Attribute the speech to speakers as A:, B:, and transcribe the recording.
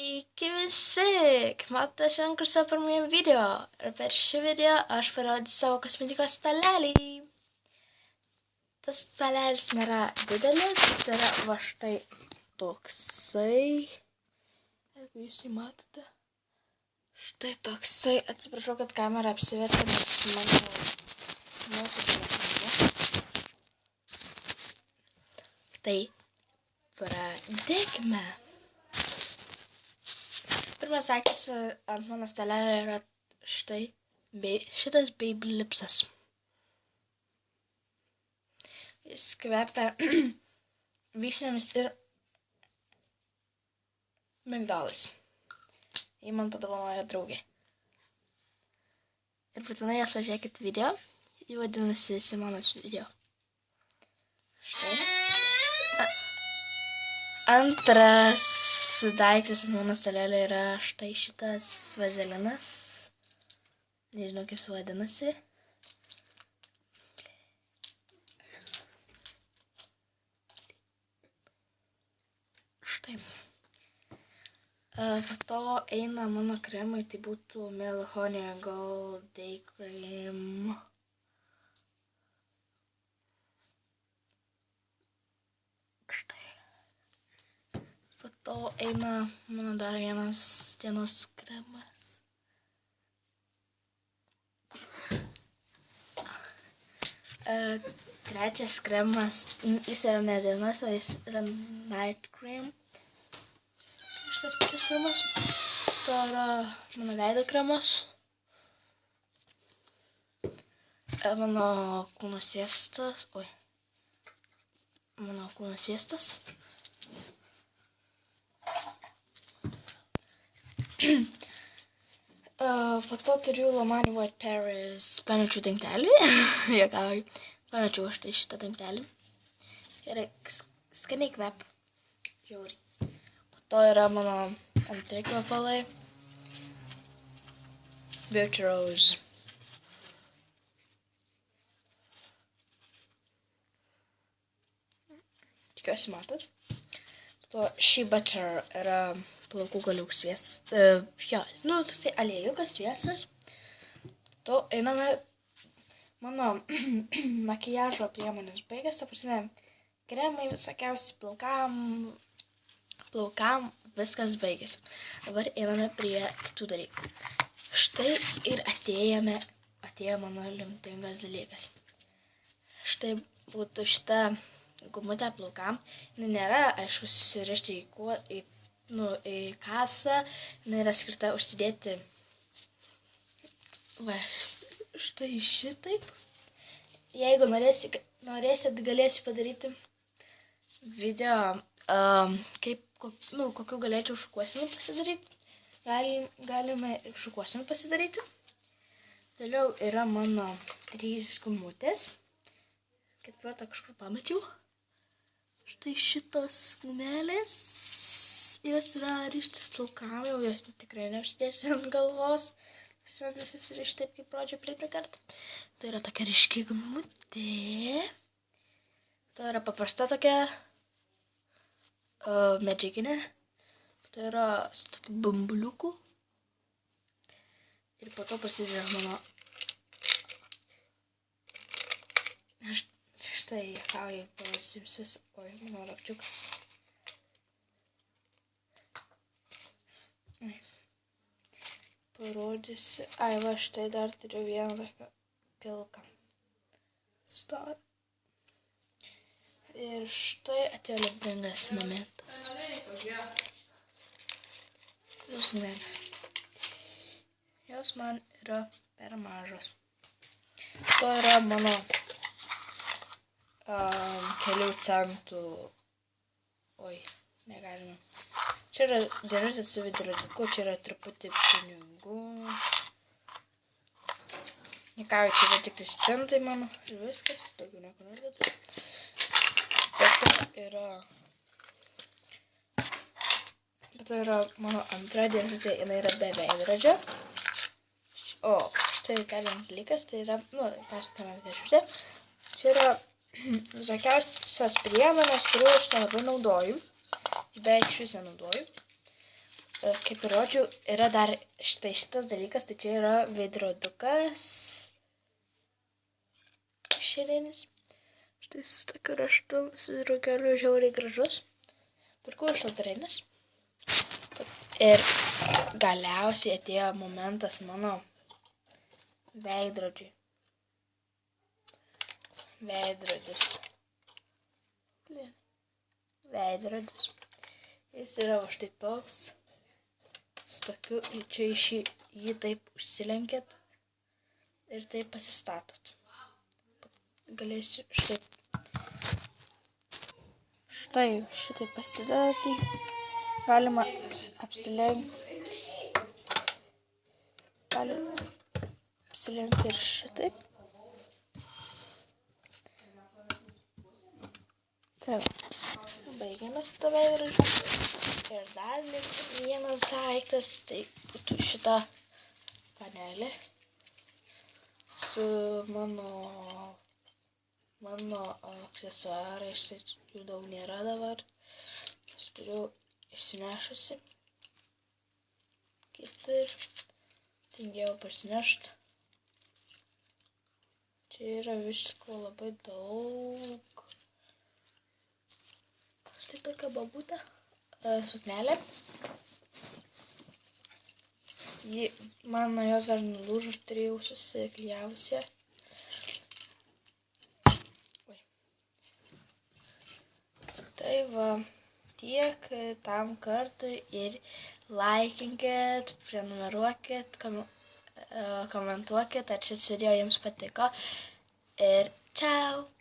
A: Sveiki visi, matote šiandien kurso pirmąjį video ir per šį video aš parodysiu savo kosmetikos stalelį. Tas stalelis nėra didelis, jis yra va štai toksai, jeigu jūs jį matote, štai toksai, atsiprašau, kad kamera apsivertė, nes mūsų telefone. Tai pradėkime. Pirmas akis ant mano stalelio yra štai šitas Baby Lipsas. Jis kvepia vyšnėmis ir migdolais. Jį man padovanojo draugė. Ir būtinai jas važiuokit video. Jį vadinasi Simonos video. Štai. Antras daiktas ant mano stalelio yra štai šitas vazelinas. Nežinau, kaip su vadinasi. Štai. Po to eina mano kremai, tai būtų Melania Gold Day Cream. Štai. Po to eina mano dar vienas dienos kremas. Trečias kremas, jis yra ne dienos, o jis yra Night Cream. Šitas pačias kremas. Tai yra mano veido kremas. Mano kūno sviestas. Mano kūno sviestas. Po to turiu Lamani White Paris pamečiau dangtelį. Juokauju. Pamečiau štai šitą dangtelį. Ir skaniai kvepia. Žiauriai. Po to yra mano antri kvepalai. Beauty Rose. Tikiuosi matot. Po to Shea Butter yra plaukų galiukų sviestas. Toksai aliejukas sviestas. To einame mano makiažo priemonės baigęs, ta prasme, kremai visokiausi plaukam, viskas baigėsi. Dabar einame prie kitų dalykų. Štai ir atėjo mano lemtingas dalykas. Štai būtų šita gumutė plaukam. Nėra, aišku, susirišti į kasą, jinai yra skirta užsidėti štai šitaip. Jeigu norėsit, galėsiu padaryti video, kokiu galėčiau šukuosenų pasidaryti. Galime šukuosenų pasidaryti. Toliau yra mano 3 gumutės. Ketvirtą kažkur pamečiau. Štai šitos gumelės. Jos yra rištis plaukam, jau jos tikrai neužsidėsiu ant galvos. Visas rišti taip, kaip rodžiau praeitą kartą. Tai yra tokia ryški gumutė. Tai yra paprasta tokia medžiaginė. Tai yra su tokiu bambuliuku. Ir po to prasideda mano... Štai, juokauju, parodysiu jums vis. Mano rakčiukas. Parodysiu. Va, štai dar turiu vieną tokią pilką storą. Ir štai atėjo lemtingas momentas. Jos numeris. Jos man yra per mažos. To yra mano kelių centų. Negalima. Čia yra dėžutė su viduradiuku, čia yra truputį pinigų. Nekauju, čia yra tik tais centai mano ir viskas, daugiau nieko nededu. Bet to yra mano antra dėžutė, jinai yra be veidrodžio. O štai dar vienas dalykas, tai yra, pasakojama dėžutė. Čia yra visokiausios priemonės, kurių aš nelabai naudoju. Beveik iš vis nenaudoju. kaip ir rodžiau, yra dar šitas dalykas, tai čia yra veidrodukas šerinis. Štai su tokiu raštu, su draugeliu žiauriai gražus. Pirkau iš loterijos. Ir galiausiai atėjo momentas mano veidrodžiui. Veidrodis. Veidrodis. Jis yra va štai toks. Su tokiu, čia jį taip užsilenkėt ir taip pasistatot. Galėsiu štai šitai pasistatyti. Galima apsilenkti ir šitaip. Taip, baigėme su to veidrodžiu. Ir dar vienas daiktas, tai būtų šita panelė su mano aksesuarais, jų daug nėra dabar. Aš turiu išsinešusi. Kitą ir tingėjau parsinešti. Čia yra visko labai daug. Štai tokia babutė, suknelė. Mano jos dar nulūžo, turėjau susiklijavusi. Tai va, tiek tam kartui ir laikinkit, prenumeruokit, komentuokit, ar šis video jums patiko. Ir čiau!